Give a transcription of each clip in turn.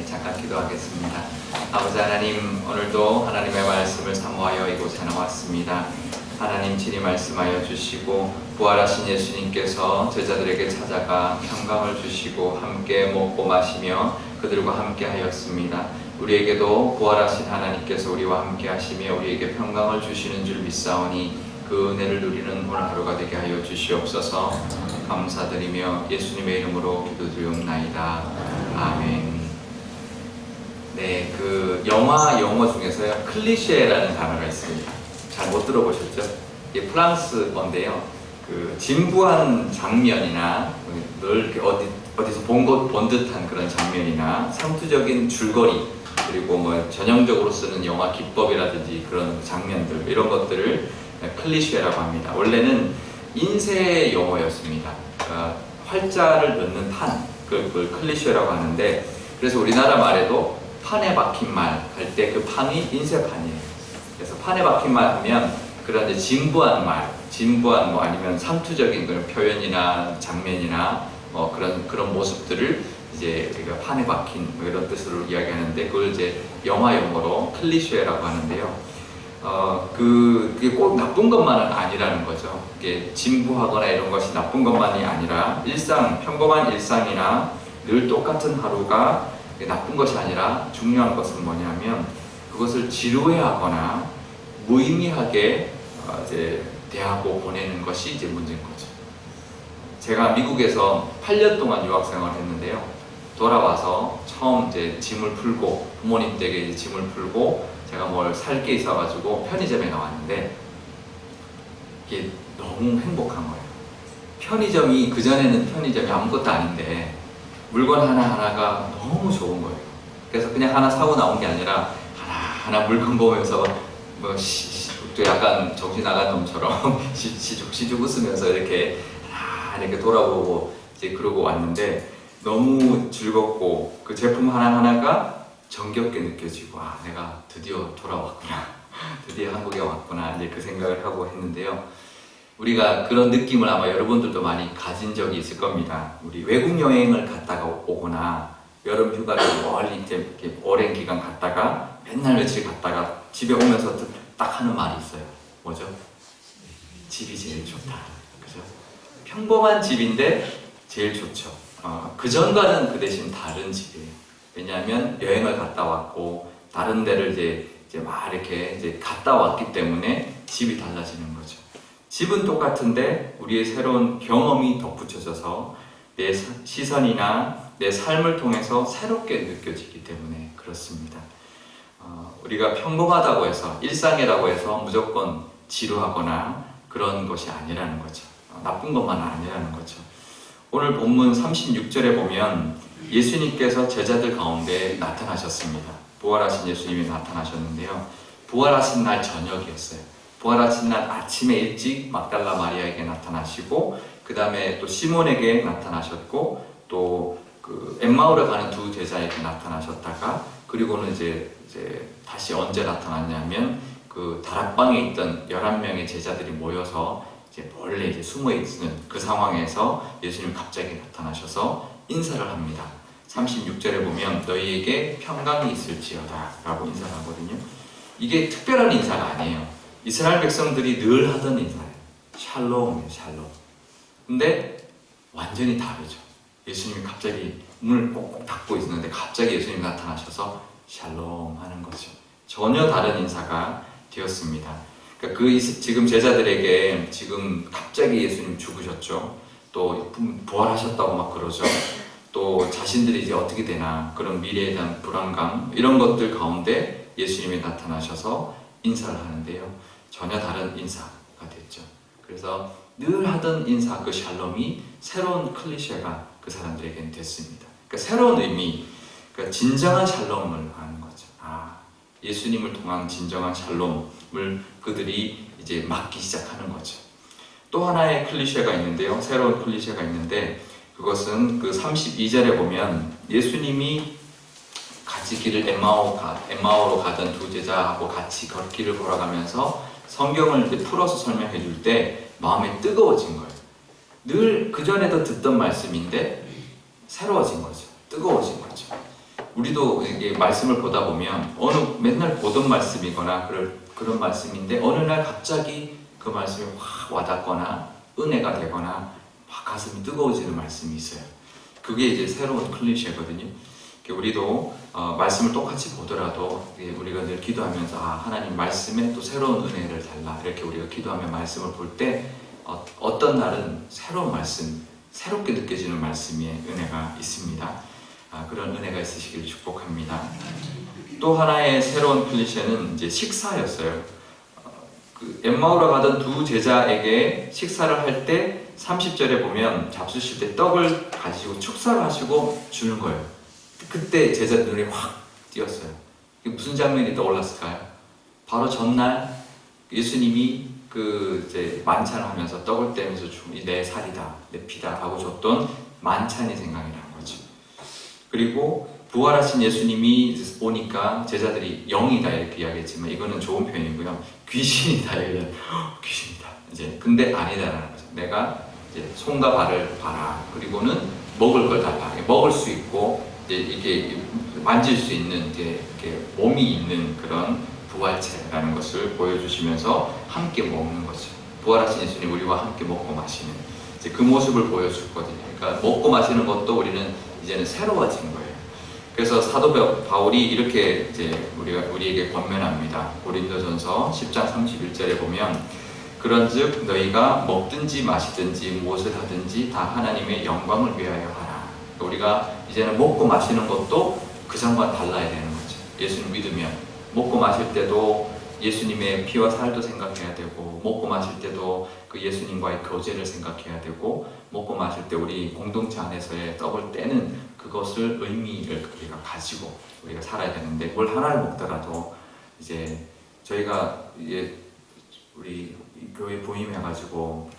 잠깐 기도하겠습니다. 아버지 하나님, 오늘도 하나님의 말씀을 사모하여 이곳에 나왔습니다. 하나님 친히 말씀하여 주시고 부활하신 예수님께서 제자들에게 찾아가 평강을 주시고 함께 먹고 마시며 그들과 함께 하였습니다. 우리에게도 부활하신 하나님께서 우리와 함께 하시며 우리에게 평강을 주시는 줄 믿사오니 그 은혜를 누리는 오늘 하루가 되게 하여 주시옵소서. 감사드리며 예수님의 이름으로 기도드리옵나이다. 아멘. 네, 그 영어 중에서요 클리셰라는 단어가 있습니다. 잘 못 들어보셨죠? 이게 프랑스 건데요. 그 진부한 장면이나 늘 이렇게 어디서 본 듯한 그런 장면이나 상투적인 줄거리, 그리고 뭐 전형적으로 쓰는 영화 기법이라든지 그런 장면들, 이런 것들을 클리셰라고 합니다. 원래는 인쇄 용어였습니다. 그러니까 활자를 넣는 판, 그걸 클리셰라고 하는데, 그래서 우리나라 말에도 판에 박힌 말 할 때 그 판이 인쇄판이에요. 그래서 판에 박힌 말 하면 그런 이제 진부한 말, 진부한 뭐 아니면 상투적인 그런 표현이나 장면이나 그런 모습들을 이제 우리가 판에 박힌 뭐 이런 뜻으로 이야기하는데, 그걸 이제 영화 용어로 클리셰라고 하는데요. 그게 꼭 나쁜 것만은 아니라는 거죠. 이게 진부하거나 이런 것이 나쁜 것만이 아니라 평범한 일상이나 늘 똑같은 하루가 나쁜 것이 아니라 중요한 것은 뭐냐면 그것을 지루해하거나 무의미하게 이제 대하고 보내는 것이 이제 문제인 거죠. 제가 미국에서 8년 동안 유학생활을 했는데요. 돌아와서 처음 이제 짐을 풀고 부모님 댁에 이제 짐을 풀고 제가 뭘 살 게 있어가지고 편의점에 나왔는데 이게 너무 행복한 거예요. 편의점이, 그전에는 편의점이 아무것도 아닌데 물건 하나하나가 너무 좋은 거예요. 그래서 그냥 하나 사고 나온 게 아니라 하나하나 물건 보면서 뭐 또 약간 정신 나간 놈처럼 시죽시죽 웃으면서 이렇게 이렇게 돌아보고 이제 그러고 왔는데 너무 즐겁고 그 제품 하나하나가 정겹게 느껴지고, 내가 드디어 돌아왔구나, 드디어 한국에 왔구나, 이제 그 생각을 하고 했는데요. 우리가 그런 느낌을 아마 여러분들도 많이 가진 적이 있을 겁니다. 우리 외국 여행을 갔다가 오거나 여름 휴가를 멀리 이렇게 오랜 기간 갔다가 맨날 며칠 갔다가 집에 오면서 딱 하는 말이 있어요. 뭐죠? 집이 제일 좋다. 그죠? 평범한 집인데 제일 좋죠. 그 전과는 그 대신 다른 집이에요. 왜냐하면 여행을 갔다 왔고 다른 데를 이제 막 이렇게 이제 갔다 왔기 때문에 집이 달라지는 거죠. 집은 똑같은데 우리의 새로운 경험이 덧붙여져서 내 시선이나 내 삶을 통해서 새롭게 느껴지기 때문에 그렇습니다. 우리가 평범하다고 해서, 일상이라고 해서 무조건 지루하거나 그런 것이 아니라는 거죠. 나쁜 것만 아니라는 거죠. 오늘 본문 36절에 보면 예수님께서 제자들 가운데 나타나셨습니다. 부활하신 예수님이 나타나셨는데요. 부활하신 날 저녁이었어요. 부활하신 날 아침에 일찍 막달라 마리아에게 나타나시고, 그 다음에 또 시몬에게 나타나셨고, 또 그 엠마오를 가는 두 제자에게 나타나셨다가, 그리고는 이제 다시 언제 나타났냐면 그 다락방에 있던 11명의 제자들이 모여서 이제 몰래 이제 숨어 있는 그 상황에서 예수님 갑자기 나타나셔서 인사를 합니다. 36절에 보면 너희에게 평강이 있을지어다 라고 인사를 하거든요. 이게 특별한 인사가 아니에요. 이스라엘 백성들이 늘 하던 인사예요. 샬롬이에요, 샬롬. 근데 완전히 다르죠. 예수님이 갑자기 문을 꼭꼭 닫고 있었는데 갑자기 예수님이 나타나셔서 샬롬 하는 거죠. 전혀 다른 인사가 되었습니다. 그러니까 지금 제자들에게 지금 갑자기 예수님 죽으셨죠. 또 부활하셨다고 막 그러죠. 또 자신들이 이제 어떻게 되나, 그런 미래에 대한 불안감, 이런 것들 가운데 예수님이 나타나셔서 인사를 하는데요. 전혀 다른 인사가 됐죠. 그래서 늘 하던 인사, 그 샬롬이 새로운 클리셰가 그 사람들에게는 됐습니다. 그러니까 새로운 의미, 그러니까 진정한 샬롬을 하는 거죠. 예수님을 통한 진정한 샬롬을 그들이 이제 맡기 시작하는 거죠. 또 하나의 클리셰가 있는데요. 새로운 클리셰가 있는데, 그것은 그 32절에 보면 예수님이 같이 길을 엠마오로 가던 두 제자하고 같이 걷길을 걸어가면서 성경을 이제 풀어서 설명해 줄 때 마음이 뜨거워진 거예요. 늘 그전에도 듣던 말씀인데 새로워진 거죠. 뜨거워진 거죠. 우리도 이게 말씀을 보다 보면 맨날 보던 말씀이거나 그런 말씀인데 어느 날 갑자기 그 말씀이 확 와닿거나 은혜가 되거나 막 가슴이 뜨거워지는 말씀이 있어요. 그게 이제 새로운 클리셰거든요. 우리도 말씀을 똑같이 보더라도 우리가 늘 기도하면서 하나님 말씀에 또 새로운 은혜를 달라 이렇게 우리가 기도하며 말씀을 볼 때 어떤 날은 새로운 말씀, 새롭게 느껴지는 말씀의 은혜가 있습니다. 그런 은혜가 있으시길 축복합니다. 또 하나의 새로운 클리셰는 이제 식사였어요. 엠마오로 가던 두 제자에게 식사를 할 때 30절에 보면 잡수실 때 떡을 가지고 축사를 하시고 주는 거예요. 그때 제자들 눈에 확 띄었어요. 이게 무슨 장면이 떠올랐을까요? 바로 전날 예수님이 이제 만찬을 하면서 떡을 떼면서 내 살이다, 내 피다 하고 줬던 만찬이 생각이 난 거죠. 그리고 부활하신 예수님이 오니까 제자들이 영이다 이렇게 이야기했지만 이거는 좋은 표현이고요. 귀신이다 이런 귀신이다. 이제 근데 아니다라는 거죠. 내가 이제 손과 발을 봐라. 그리고는 먹을 걸 달라. 먹을 수 있고 이게 만질 수 있는 이렇게 몸이 있는 그런 부활체라는 것을 보여주시면서 함께 먹는 거죠. 부활하신 예수님 우리와 함께 먹고 마시는 이제 그 모습을 보여주거든요. 그러니까 먹고 마시는 것도 우리는 이제는 새로워진 거예요. 그래서 사도 바울이 이렇게 이제 우리에게 권면합니다. 고린도전서 10장 31절에 보면 그런즉 너희가 먹든지 마시든지 무엇을 하든지 다 하나님의 영광을 위하여 하라. 우리가 이제는 먹고 마시는 것도 그 전과 달라야 되는 거죠. 예수님 믿으면 먹고 마실 때도 예수님의 피와 살도 생각해야 되고 먹고 마실 때도 그 예수님과의 교제를 생각해야 되고 먹고 마실 때 우리 공동체 안에서의 떡을 떼는 그것을 의미를 우리가 가지고 우리가 살아야 되는데 뭘 하나를 먹더라도 이제 저희가 우리 교회 부임해가지고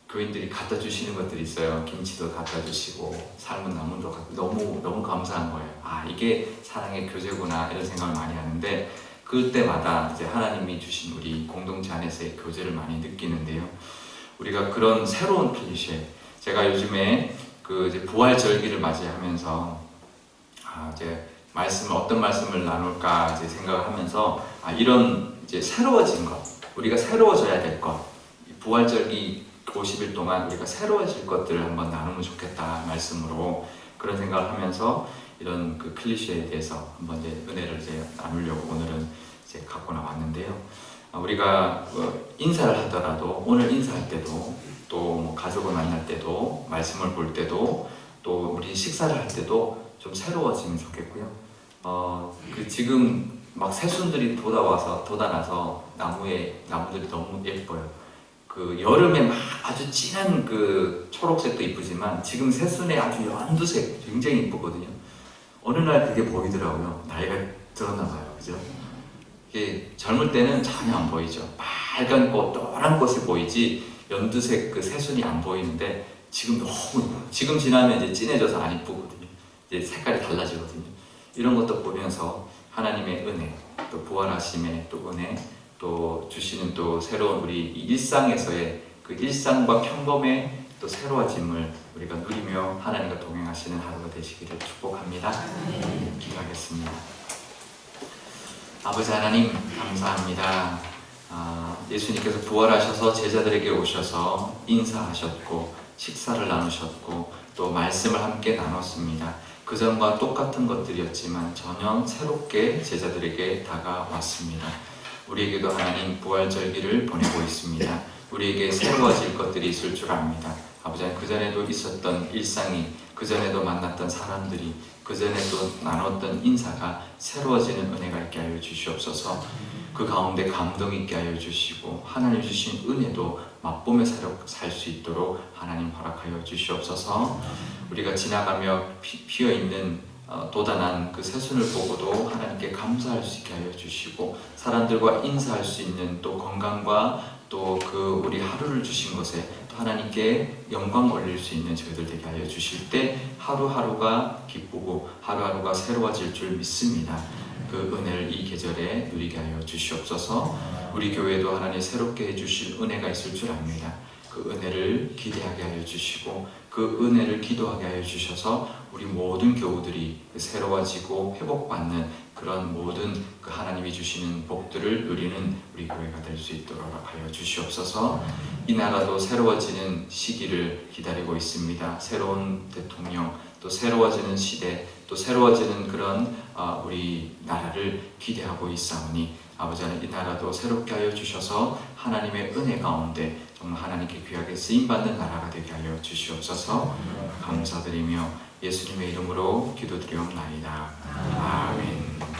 교인들이 갖다 주시는 것들이 있어요. 김치도 갖다 주시고 삶은 나물도 너무 감사한 거예요. 이게 사랑의 교제구나 이런 생각을 많이 하는데 그때마다 이제 하나님이 주신 우리 공동체 안에서의 교제를 많이 느끼는데요. 우리가 그런 새로운 클리셰, 제가 요즘에 이제 부활절기를 맞이하면서 이제 어떤 말씀을 나눌까 이제 생각을 하면서 이런 이제 새로워진 것, 우리가 새로워져야 될 것, 부활절기 50일 동안 우리가 새로워질 것들을 한번 나누면 좋겠다 말씀으로 그런 생각을 하면서 이런 그 클리셰에 대해서 한번 이제 은혜를 이제 나누려고 오늘은 이제 갖고 나왔는데요. 우리가 인사를 하더라도 오늘 인사할 때도 또 가족을 만날 때도 말씀을 볼 때도 또 우리 식사를 할 때도 좀 새로워지면 좋겠고요. 지금 막 새순들이 돋아나서 나무들이 너무 예뻐요. 여름에 막 아주 진한 초록색도 이쁘지만 지금 새순에 아주 연두색 굉장히 이쁘거든요. 어느 날 그게 보이더라고요. 나이가 들었나 봐요. 그죠? 이게 젊을 때는 전혀 안 보이죠. 빨간 꽃, 노란 꽃이 보이지 연두색 새순이 안 보이는데 지금 지금 지나면 이제 진해져서 안 이쁘거든요. 이제 색깔이 달라지거든요. 이런 것도 보면서 하나님의 은혜, 또 부활하심의 또 은혜, 또 주시는 또 새로운 우리 일상에서의 그 일상과 평범의 또 새로워짐을 우리가 누리며 하나님과 동행하시는 하루가 되시기를 축복합니다. 기도하겠습니다. 아버지 하나님 감사합니다. 예수님께서 부활하셔서 제자들에게 오셔서 인사하셨고 식사를 나누셨고 또 말씀을 함께 나눴습니다. 그전과 똑같은 것들이었지만 전혀 새롭게 제자들에게 다가왔습니다. 우리에게도 하나님 부활절기를 보내고 있습니다. 우리에게 새로워질 것들이 있을 줄 압니다. 아버지 하나님 그전에도 있었던 일상이 그전에도 만났던 사람들이 그전에도 나눴던 인사가 새로워지는 은혜가 있게 하여 주시옵소서. 그 가운데 감동 있게 하여 주시고 하나님 주신 은혜도 맛보며 살 수 있도록 하나님 허락하여 주시옵소서. 우리가 지나가며 피어있는 도단한 그 새순을 보고도 하나님께 감사할 수 있게 하여 주시고 사람들과 인사할 수 있는 또 건강과 또 우리 하루를 주신 것에 또 하나님께 영광 올릴 수 있는 저희들 되게 하여 주실 때 하루하루가 기쁘고 하루하루가 새로워질 줄 믿습니다. 그 은혜를 이 계절에 누리게 하여 주시옵소서. 우리 교회도 하나님 새롭게 해주실 은혜가 있을 줄 압니다. 그 은혜를 기대하게 하여 주시고 그 은혜를 기도하게 하여 주셔서 우리 모든 교우들이 새로워지고 회복받는 그런 모든 그 하나님이 주시는 복들을 누리는 우리 교회가 될 수 있도록 하여 주시옵소서. 이 나라도 새로워지는 시기를 기다리고 있습니다. 새로운 대통령, 또 새로워지는 시대, 또 새로워지는 그런 우리 나라를 기대하고 있사오니 아버지 하나님, 이 나라도 새롭게 하여 주셔서 하나님의 은혜 가운데 정말 하나님께 귀하게 쓰임받는 나라가 되게 하여 주시옵소서. 감사드리며 예수님의 이름으로 기도드리옵나이다.